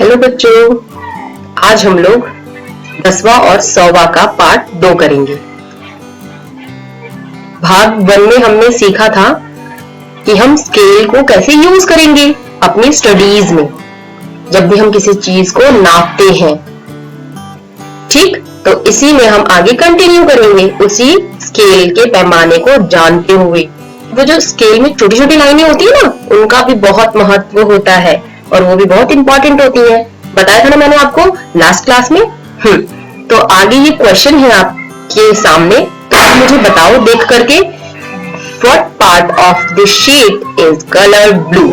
Hello बच्चों, आज हम लोग 10वां और 100वां का पार्ट 2 करेंगे। भाग 1 में हमने सीखा था कि हम स्केल को कैसे यूज करेंगे अपनी स्टडीज में, जब भी हम किसी चीज को नापते हैं। ठीक, तो इसी में हम आगे कंटिन्यू करेंगे, उसी स्केल के पैमाने को जानते हुए। वो जो स्केल में छोटी छोटी लाइनें होती है ना, उनका भी बहुत महत्व होता है और वो भी बहुत इंपॉर्टेंट होती है। बताया था ना मैंने आपको लास्ट क्लास में। तो आगे ये क्वेश्चन है आपके सामने, तो आप मुझे बताओ देख करके, what part of the sheet is colour blue.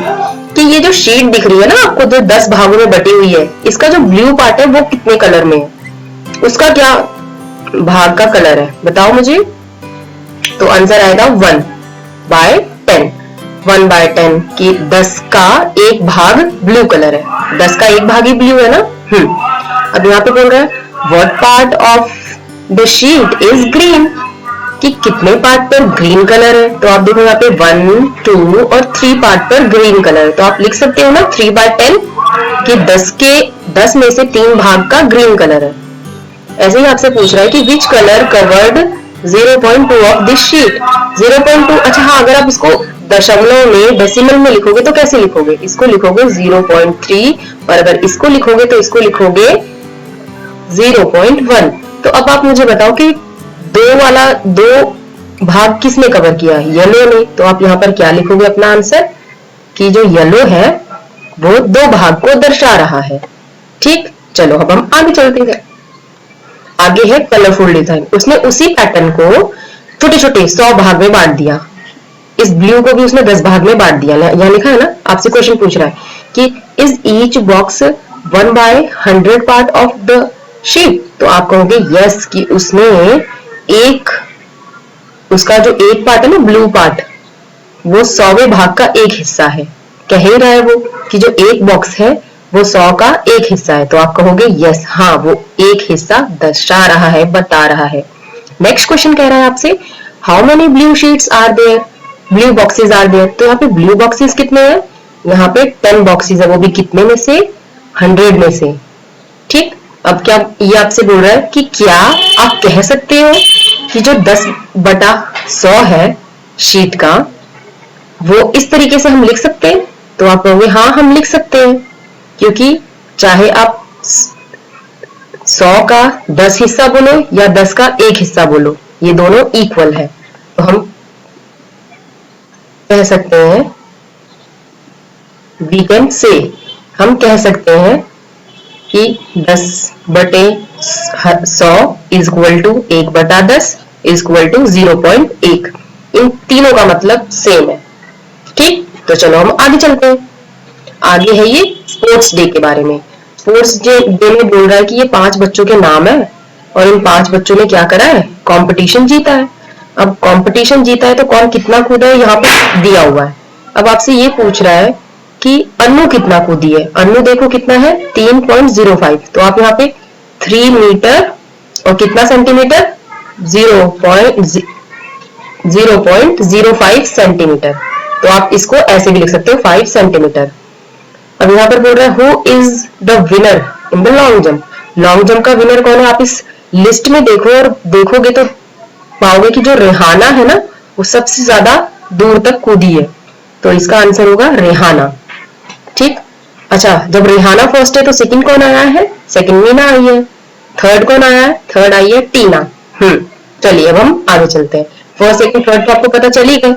कि ये जो शीट दिख रही है ना आपको, जो 10 भागों में बटी हुई है, इसका जो ब्लू पार्ट है वो कितने कलर में है, उसका क्या भाग का कलर है बताओ मुझे। तो आंसर आएगा 1/10। 1/10 की 10 का एक भाग ब्लू कलर है, 10 का एक भाग ही ब्लू है ना। अब यहाँ पे बोल रहा है what part of the sheet is green, कि कितने पार्ट पर ग्रीन कलर है। तो आप देखो यहाँ पे 1, 2 और 3 पार्ट पर ग्रीन कलर है, तो आप लिख सकते हो ना 3/10 कि 10 में से 3 भाग का ग्रीन कलर है। ऐसे ही आपसे पूछ रहा है कि which colour covered 0.2 of this sheet. 0.2, अच्छा हाँ, अगर आप इसको दशमलव में डेसिमल में लिखोगे तो कैसे लिखोगे, इसको लिखोगे 0.3 और अगर इसको लिखोगे तो इसको लिखोगे 0.1। तो अब आप मुझे बताओ कि दो भाग किसने कवर किया है, येलो ने। तो आप यहाँ पर क्या लिखोगे अपना आंसर, कि जो येलो है वो 2 भाग को दर्शा रहा है। ठीक, चलो अब हम आगे चलते हैं। आगे है कलरफुल डिजाइन। उसने उसी पैटर्न को छोटे छोटे 100 भाग में बांट दिया। इस ब्लू को भी उसने 10 भाग में बांट दिया। यहाँ लिखा है ना, आपसे क्वेश्चन पूछ रहा है कि is each box 1/100 part of the sheet. तो आप कहोगे यस, कि उसने उसका जो एक पार्ट है ना, ब्लू पार्ट, वो 100वें भाग का एक हिस्सा है। कह ही रहा है वो कि जो एक बॉक्स है वो 100 का एक हिस्सा है। तो आप कहोगे यस, हाँ, वो एक हिस्सा दर्शा रहा है, बता रहा है। नेक्स्ट क्वेश्चन कह रहा है आपसे how many blue sheets are there, blue boxes are there. तो यहाँ पे ब्लू बॉक्सेस कितने हैं, यहाँ पे 10 बॉक्सेस है, वो भी कितने में से, 100 में से। ठीक, अब क्या ये आपसे बोल रहा है कि क्या आप कह सकते हो कि जो 10/100 है शीट का, वो इस तरीके से हम लिख सकते हैं। तो आप कहोगे हाँ, हम लिख सकते हैं, क्योंकि चाहे आप 100 का 10 हिस्सा बोलो या 10 का एक हिस्सा बोलो, ये दोनों इक्वल है। तो हम कह सकते हैं, वी कैन से, हम कह सकते हैं कि 10/100 is equal to 1/10 is equal to 0.1। इन तीनों का मतलब सेम है। ठीक, तो चलो हम आगे चलते हैं। आगे है ये स्पोर्ट्स डे के बारे में। स्पोर्ट्स डे में बोल रहा है कि ये 5 बच्चों के नाम है और इन 5 बच्चों ने क्या करा है, कंपटीशन जीता है। अब कंपटीशन जीता है तो कौन कितना कूदा है यहाँ पे दिया हुआ है। अब आपसे ये पूछ रहा है कि अन्नू कितना कूदी है। अन्नू देखो कितना है, 3.05। तो आप यहाँ पे 3 मीटर और कितना सेंटीमीटर, 0.05 सेंटीमीटर। तो आप इसको ऐसे भी लिख सकते हो 5 सेंटीमीटर। अब यहाँ पर बोल रहा है who is the winner in the long jump. Long jump का विनर कौन है, आप इस लिस्ट में देखो और देखोगे तो पाओगे कि जो रेहाना है ना, वो सबसे ज्यादा दूर तक कूदी है। तो इसका आंसर होगा रेहाना। ठीक, अच्छा, जब रेहाना फर्स्ट है तो सेकंड कौन आया है, सेकंड मीना आई है। थर्ड कौन आया है, थर्ड आई है टीना। चलिए अब हम आगे चलते हैं। फर्स्ट सेकंड थर्ड तो आपको पता चली गई।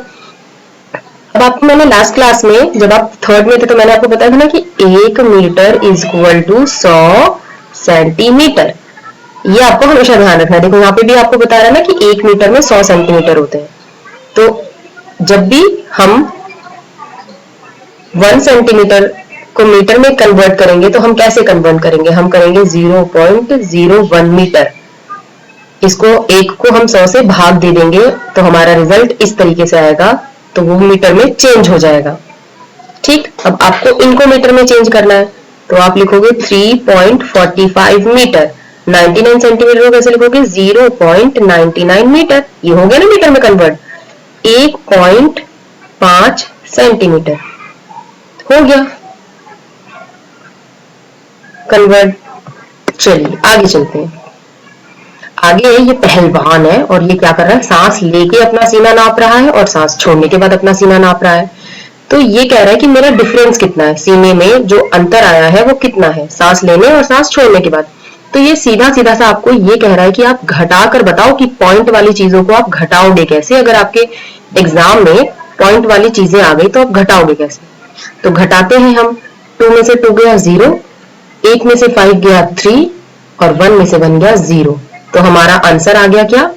अब आपको मैंने लास्ट क्लास में, जब आप थर्ड में थे, तो मैंने आपको बताया था ना कि 1 metre is equal to 100 centimetre. ये आपको हमेशा ध्यान रखना है। देखो यहाँ पे भी आपको बता रहा है ना कि 1 मीटर में 100 सेंटीमीटर होते हैं। तो जब भी हम 1 सेंटीमीटर को मीटर में कन्वर्ट करेंगे तो हम कैसे कन्वर्ट करेंगे, हम करेंगे 0.01 मीटर। इसको एक को हम 100 से भाग दे देंगे तो हमारा रिजल्ट इस तरीके से आएगा, तो वो मीटर में चेंज हो जाएगा। ठीक, अब आपको इनको मीटर में चेंज करना है, तो आप लिखोगे 3.45 मीटर। 99 सेंटीमीटर को कैसे लिखोगे, 0.99 मीटर। ये हो गया ना मीटर में कन्वर्ट। 1.5 सेंटीमीटर हो गया। कन्वर्ट। चलिए आगे चलते हैं। आगे ये पहलवान है और ये क्या कर रहा है, सांस लेके अपना सीना नाप रहा है और सांस छोड़ने के बाद अपना सीना नाप रहा है। तो ये कह रहा है कि मेरा डिफरेंस कितना है, सीने में जो अंतर आया है वो कितना है सांस लेने और सांस छोड़ने के बाद। तो ये सीधा सीधा सा आपको ये कह रहा है कि आप घटा कर बताओ कि पॉइंट वाली चीजों को आप घटाओगे कैसे। अगर आपके एग्जाम में पॉइंट वाली चीजें आ गई तो आप घटाओगे कैसे। तो घटाते हैं हम। 2 में से 2 गया 0, 8 में से 5 गया 3 और 1 में से 1 गया 0। तो हमारा आंसर आ गया क्या,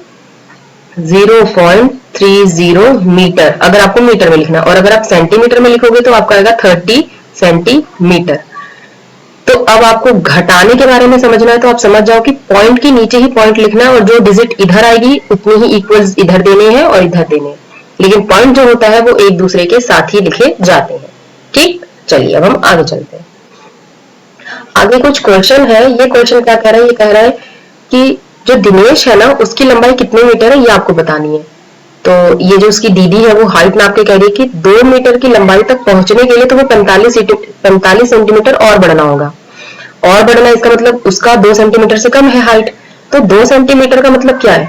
0.30 मीटर। अगर आपको मीटर में लिखना, और अगर आप सेंटीमीटर में लिखोगे तो आपका आएगा 30 सेंटीमीटर। तो अब आपको घटाने के बारे में समझना है तो आप समझ जाओ कि पॉइंट के नीचे ही पॉइंट लिखना है और जो डिजिट इधर आएगी उतनी ही इक्वल्स इधर देने हैं और इधर देने हैं। लेकिन पॉइंट जो होता है वो एक दूसरे के साथ ही लिखे जाते हैं। ठीक, चलिए अब हम आगे चलते हैं। आगे कुछ क्वेश्चन है। ये क्वेश्चन क्या कह रहा है, ये कह रहा है कि जो दिनेश है ना उसकी लंबाई कितने मीटर है ये आपको बतानी है। तो ये जो उसकी दीदी है वो हाइट नाप के कह रही है कि 2 मीटर की लंबाई तक पहुंचने के लिए तो वो 45 सेंटीमीटर और बढ़ना होगा। और बढ़ना इसका मतलब उसका 2 सेंटीमीटर से कम है हाइट। तो 2 सेंटीमीटर का मतलब क्या है,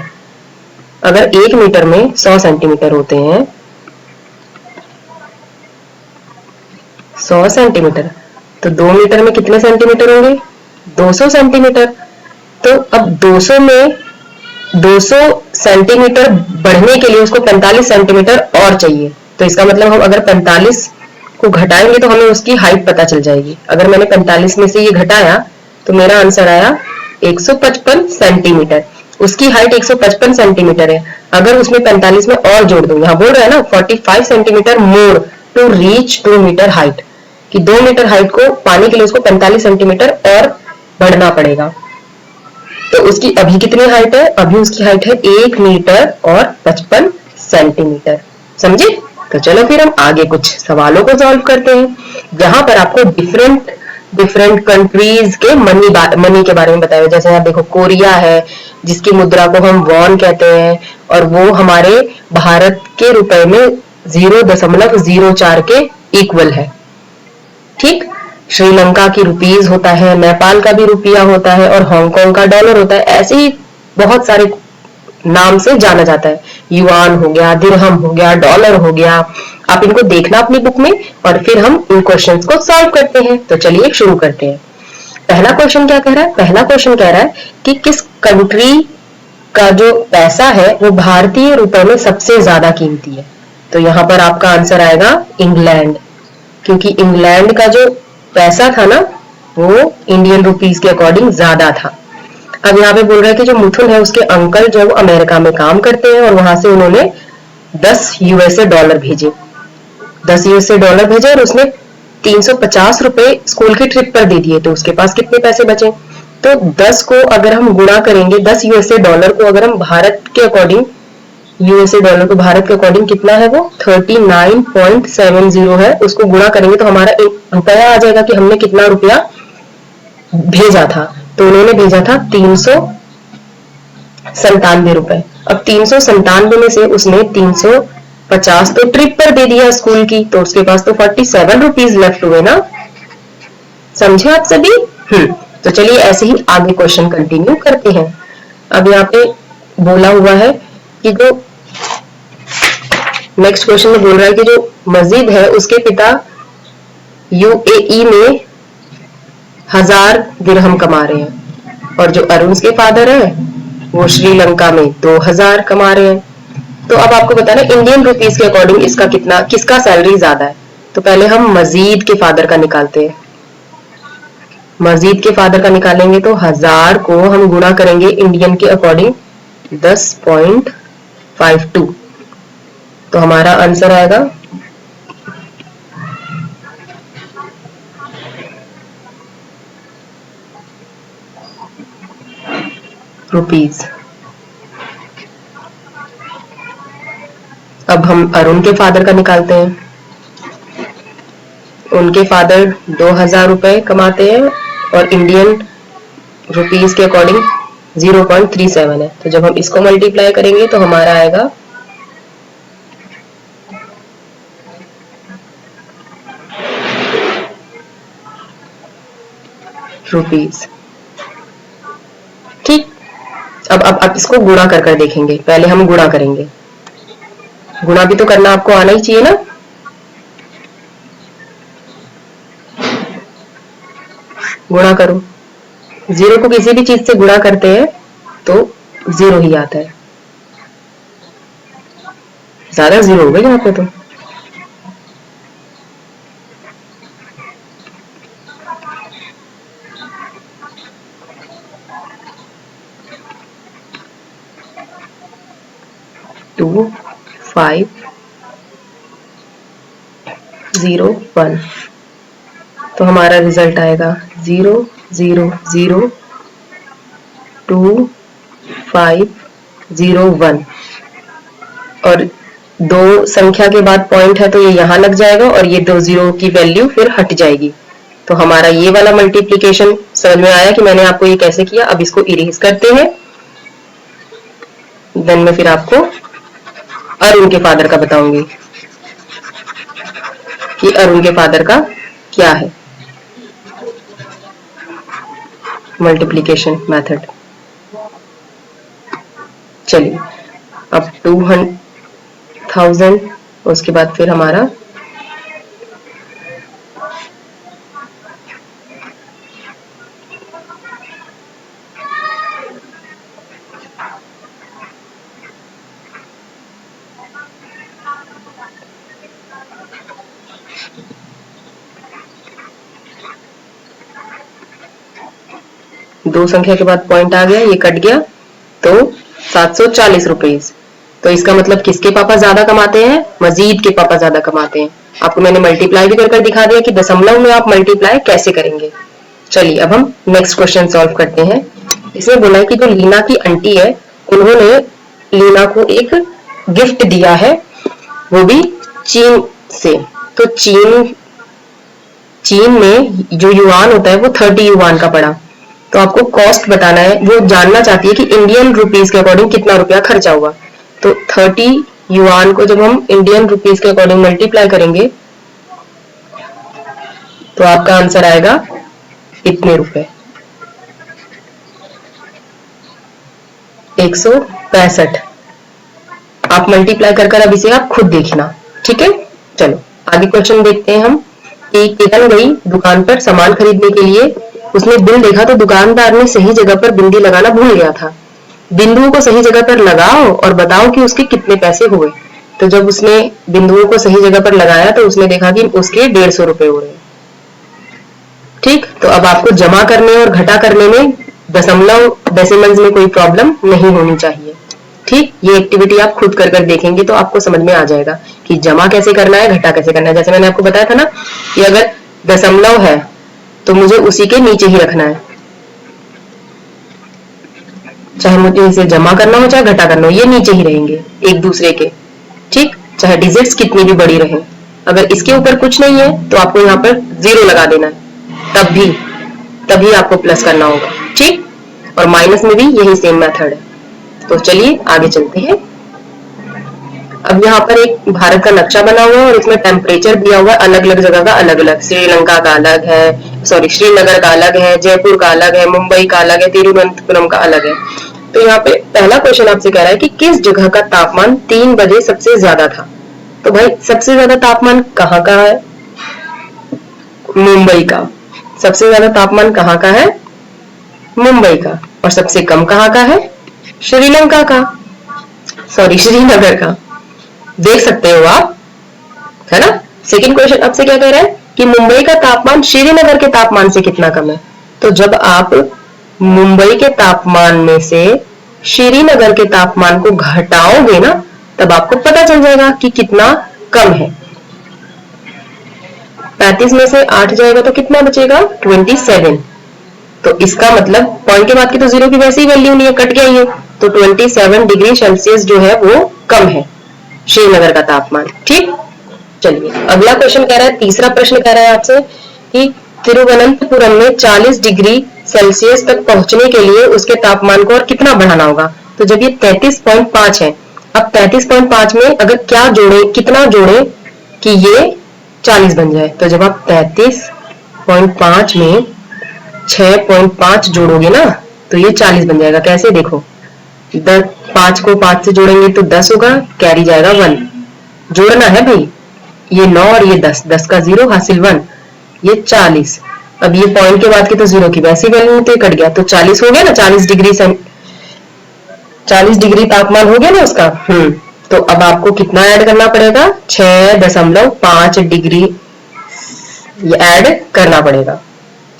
अगर 1 मीटर में 100 सेंटीमीटर होते हैं, 100 सेंटीमीटर, तो 2 मीटर में कितने सेंटीमीटर होंगे, 200 सेंटीमीटर। तो अब 200 में 200 सेंटीमीटर बढ़ने के लिए उसको 45 सेंटीमीटर और चाहिए। तो इसका मतलब हम अगर 45 को घटाएंगे तो हमें उसकी हाइट पता चल जाएगी। अगर मैंने 45 में से ये घटाया तो मेरा आंसर आया 155 सेंटीमीटर। उसकी हाइट 155 सेंटीमीटर है। अगर उसमें 45 में और जोड़ दूं, यहाँ बोल रहा है ना 45 centimetre more to reach 2 metre height, कि 2 मीटर हाइट को पाने के लिए उसको 45 सेंटीमीटर और बढ़ना पड़ेगा। तो उसकी अभी कितनी हाइट है, अभी उसकी हाइट है 1 मीटर और 55 सेंटीमीटर। समझे। तो चलो फिर हम आगे कुछ सवालों को सॉल्व करते हैं। जहां पर आपको डिफरेंट डिफरेंट कंट्रीज के मनी के बारे में बताया। जैसे यहाँ देखो कोरिया है जिसकी मुद्रा को हम वॉन कहते हैं और वो हमारे भारत के रुपए में 0.04 के इक्वल है। ठीक, श्रीलंका की रुपीज होता है, नेपाल का भी रुपया होता है और हांगकांग का डॉलर होता है। ऐसे ही बहुत सारे नाम से जाना जाता है। युआन हो गया, दिरहम हो गया, डॉलर हो गया। आप इनको देखना अपनी बुक में और फिर हम इन क्वेश्चंस को सॉल्व करते हैं। तो चलिए शुरू करते हैं। पहला क्वेश्चन क्या कह रहा है, पहला क्वेश्चन कह रहा है कि किस कंट्री का जो पैसा है वो भारतीय रुपए में सबसे ज्यादा कीमती है। तो यहां पर आपका आंसर आएगा इंग्लैंड, क्योंकि इंग्लैंड का जो पैसा था ना वो इंडियन रुपीज के अकॉर्डिंग ज्यादा था। अब यहाँ पे बोल रहा है कि जो मिथुन है उसके अंकल जो है वो अमेरिका में काम करते हैं और वहां से उन्होंने 10 यूएसए डॉलर भेजे। 10 यूएसए डॉलर भेजे और उसने 350 रुपए स्कूल की ट्रिप पर दे दिए। तो उसके पास कितने पैसे बचे, तो 10 को अगर हम गुणा करेंगे, 10 यूएसए डॉलर को अगर हम भारत के अकॉर्डिंग, यूएसए डॉलर को भारत के अकॉर्डिंग कितना है वो 39.70 है, उसको गुणा करेंगे तो हमारा रुपया आ जाएगा कि हमने कितना रुपया भेजा था। तो उन्होंने भेजा था 397 रुपए। अब 397 में से उसने 350 तो ट्रिप पर दे दिया स्कूल की, तो उसके पास तो 47 रुपीज लेफ्ट हुए ना। समझे आप सभी। तो चलिए ऐसे ही आगे क्वेश्चन कंटिन्यू करते हैं। अब यहाँ पे बोला हुआ है कि जो नेक्स्ट क्वेश्चन में बोल रहा है कि जो मजीद है उसके पिता यूएई में 1000 दिरहम कमा रहे हैं और जो अरुण के फादर है वो श्रीलंका में 2000 कमा रहे हैं। तो अब आपको बताना इंडियन रुपीज के अकॉर्डिंग इसका कितना, किसका सैलरी ज्यादा है। तो पहले हम मजीद के फादर का निकालते हैं। मजीद के फादर का निकालेंगे तो 1000 को हम गुणा करेंगे इंडियन के अकॉर्डिंग 10.52, तो हमारा आंसर आएगा रुपीज। अब हम अरुण के फादर का निकालते हैं। उनके फादर 2000 रुपए कमाते हैं और इंडियन रुपीज के अकॉर्डिंग 0.37 है। तो जब हम इसको मल्टीप्लाई करेंगे तो हमारा आएगा 0.37 रुपीज। ठीक, अब इसको गुणा कर देखेंगे। पहले हम गुणा करेंगे, गुणा भी तो करना आपको आना ही चाहिए ना। गुणा करो, जीरो को किसी भी चीज से गुणा करते हैं तो जीरो ही आता है। ज्यादा जीरो हो गए यहाँ पे तो। टू 5 0 1, तो हमारा रिजल्ट आएगा 0 0 0 2 5 0 1। और दो संख्या के बाद पॉइंट है तो ये यहां लग जाएगा और ये 2 जीरो की वैल्यू फिर हट जाएगी। तो हमारा ये वाला मल्टीप्लिकेशन समझ में आया कि मैंने आपको ये कैसे किया। अब इसको इरेज करते हैं, देन मैं फिर आपको अरुण के फादर का बताऊंगी कि अरुण के फादर का क्या है मल्टीप्लिकेशन मेथड। चलिए, अब 200,000, उसके बाद फिर हमारा दो संख्या के बाद पॉइंट आ गया, ये कट गया, तो 740 रुपीज। तो इसका मतलब किसके पापा ज्यादा कमाते हैं? मजीद के पापा ज्यादा कमाते हैं। आपको मैंने मल्टीप्लाई भी कर दिखा दिया कि दशमलव में आप मल्टीप्लाई कैसे करेंगे। चलिए, अब हम नेक्स्ट क्वेश्चन सॉल्व करते हैं। इसमें बोला है कि जो लीना की आंटी है, उन्होंने लीना को एक गिफ्ट दिया है, वो भी चीन से। तो चीन में जो युआन होता है वो 30 युआन का पड़ा। तो आपको कॉस्ट बताना है। वो जानना चाहती है कि इंडियन रुपीज के अकॉर्डिंग कितना रुपया खर्चा हुआ। तो 30 युआन को जब हम इंडियन रुपीज के अकॉर्डिंग मल्टीप्लाई करेंगे तो आपका आंसर आएगा इतने रुपए, 165। आप मल्टीप्लाई कर अब इसे आप खुद देखना, ठीक है। चलो आगे क्वेश्चन देखते हैं हम कि केतन गई दुकान पर सामान खरीदने के लिए। उसने बिल देखा तो दुकानदार ने सही जगह पर बिंदी लगाना भूल गया था। बिंदुओं को सही जगह पर लगाओ और बताओ कि उसके कितने पैसे हुए। तो जब उसने बिंदुओं को सही जगह पर लगाया तो उसने देखा कि उसके 150 रुपए हो रहे हैं। ठीक, तो अब आपको जमा करने और घटा करने में दशमलव डेसिमल्स में कोई प्रॉब्लम नहीं होनी चाहिए। ठीक, ये एक्टिविटी आप खुद कर देखेंगे तो आपको समझ में आ जाएगा कि जमा कैसे करना है, घटा कैसे करना है। जैसे मैंने आपको बताया था ना कि अगर दशमलव है तो मुझे उसी के नीचे ही रखना है, चाहे मुझे इसे जमा करना हो चाहे घटा करना हो, ये नीचे ही रहेंगे एक दूसरे के। ठीक, चाहे डिजिट्स कितनी भी बड़ी रहे। अगर इसके ऊपर कुछ नहीं है तो आपको यहाँ पर 0 लगा देना है, तभी आपको प्लस करना होगा। ठीक, और माइनस में भी यही सेम मेथड है। तो चलिए आगे चलते हैं। अब यहाँ पर एक भारत का नक्शा बना हुआ है और इसमें टेम्परेचर दिया हुआ है अलग अलग जगह का अलग अलग। श्रीलंका का अलग है, श्रीनगर का अलग है, जयपुर का अलग है, मुंबई का अलग है, तिरुवनंतपुरम का अलग है। तो यहाँ पे पहला क्वेश्चन आपसे कह रहा है कि किस जगह का तापमान 3 बजे सबसे ज्यादा था। तो भाई सबसे ज्यादा तापमान कहाँ का है? मुंबई का। सबसे ज्यादा तापमान कहाँ का है? मुंबई का। और सबसे कम कहाँ का है? श्रीलंका का, श्रीनगर का। देख सकते हो आप, है ना। सेकंड क्वेश्चन आपसे क्या कह रहा है कि मुंबई का तापमान श्रीनगर के तापमान से कितना कम है। तो जब आप मुंबई के तापमान में से श्रीनगर के तापमान को घटाओगे ना, तब आपको पता चल जाएगा कि कितना कम है। 35 में से 8 जाएगा तो कितना बचेगा? 27। तो इसका मतलब पॉइंट के बाद की तो 0 की वैसी ही वैल्यू नहीं है, कट गया ये। तो 27 डिग्री सेल्सियस जो है वो कम है श्रीनगर का तापमान। ठीक, चलिए अगला क्वेश्चन कह रहा है, तीसरा प्रश्न कह रहा है आपसे कि तिरुवनंतपुरम में 40 डिग्री सेल्सियस तक पहुंचने के लिए उसके तापमान को और कितना बढ़ाना होगा। तो जब ये 33.5 है, अब 33.5 में अगर क्या जोड़े, कितना जोड़े कि ये 40 बन जाए। तो जब आप 33.5 में 6.5 जोड़ोगे ना तो ये 40 बन जाएगा। कैसे देखो, 5 को 5 से जोड़ेंगे तो 10 होगा, कैरी जाएगा 1। जोड़ना है भाई, ये 9 और ये 10, 10 का 0 हासिल 1, ये 40। अब ये पॉइंट के बाद की तो 0 की वैसी वैल्यू तो कट गया, तो 40 हो गया ना, 40 डिग्री तापमान हो गया ना उसका। तो अब आपको कितना ऐड करना पड़ेगा, 6.5 डिग्री ऐड करना पड़ेगा।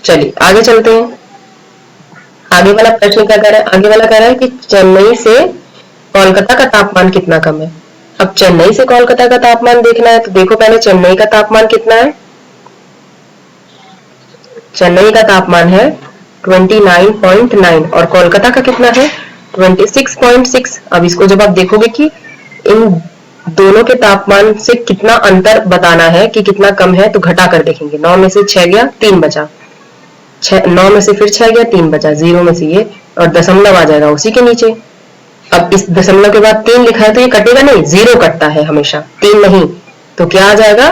चलिए आगे चलते हैं। आगे वाला प्रश्न क्या कह रहा है, आगे वाला कह रहा है कि चेन्नई से कोलकाता का तापमान कितना कम है। अब चेन्नई से कोलकाता का तापमान देखना है, तो देखो पहले चेन्नई का तापमान कितना है। चेन्नई का तापमान है 29.9 और कोलकाता का कितना है 26.6। अब इसको जब आप देखोगे कि इन दोनों के तापमान से कितना अंतर बताना है कि कितना कम है, तो घटा कर देखेंगे। 9 में से 6 गया, 3 बचा, 9 में से फिर 6 गया, 3 बचा, 0 में से ये और दशमलव आ जाएगा उसी के नीचे। अब इस दशमलव के बाद 3 लिखा है तो ये कटेगा नहीं, 0 कटता है हमेशा, 3 नहीं। तो क्या आ जाएगा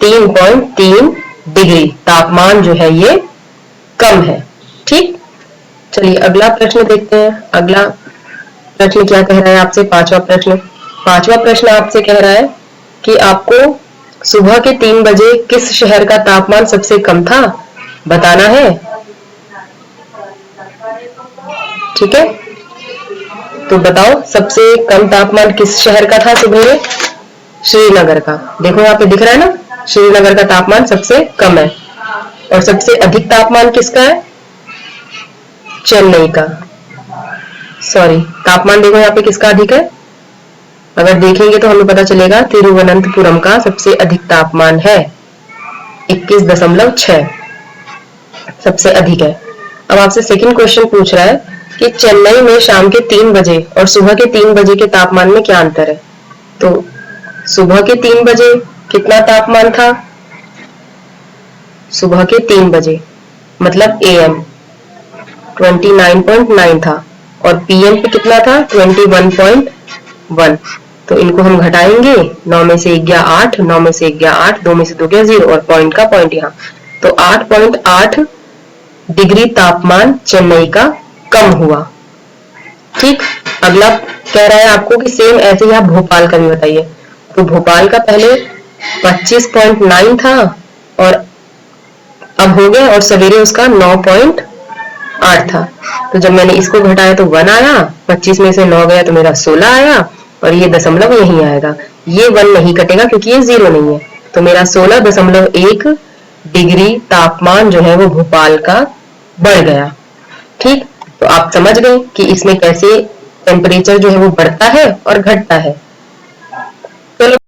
3.3 डिग्री तापमान जो है ये कम है। ठीक, चलिए अगला प्रश्न देखते हैं। अगला प्रश्न क्या कह रहा है आपसे, पांचवा प्रश्न आपसे कह रहा है कि आपको सुबह के 3 बजे किस शहर का तापमान सबसे कम था बताना है। ठीक है, तो बताओ सबसे कम तापमान किस शहर का था सुबह में, श्रीनगर का। देखो यहाँ पे दिख रहा है ना, श्रीनगर का तापमान सबसे कम है। और सबसे अधिक तापमान किसका है, चेन्नई का। सॉरी, तापमान देखो यहाँ पे किसका अधिक है, अगर देखेंगे तो हमें पता चलेगा तिरुवनंतपुरम का सबसे अधिक तापमान है 21.6, सबसे अधिक है। अब आपसे सेकंड क्वेश्चन पूछ रहा है कि चेन्नई में शाम के 3 बजे और सुबह के 3 बजे के तापमान में क्या अंतर है। तो सुबह के 3 बजे कितना तापमान था, सुबह के 3 बजे मतलब AM 29.9 था और PM पे कितना था 21.1। तो इनको हम घटाएंगे, 9 में से 1 गया 8, 9 में से 1 गया 8, 2 में से 2 गया 0 और पॉइंट का पॉइंट यहाँ। तो 8.8 डिग्री तापमान चेन्नई का कम हुआ। ठीक, अगला कह रहा है आपको कि सेम ऐसे ही आप भोपाल का भी बताइए। तो भोपाल का पहले 25.9 था और अब हो गया, और सवेरे उसका 9.8 था। तो जब मैंने इसको घटाया तो 1 आया, 25 में से 9 गया तो मेरा 16 आया और ये दशमलव यहीं आएगा। ये 1 नहीं कटेगा क्योंकि ये 0 नहीं है, तो मेरा 16.1 डिग्री तापमान जो है वो भोपाल का बढ़ गया। ठीक, तो आप समझ गए कि इसमें कैसे टेम्परेचर जो है वो बढ़ता है और घटता है। चलो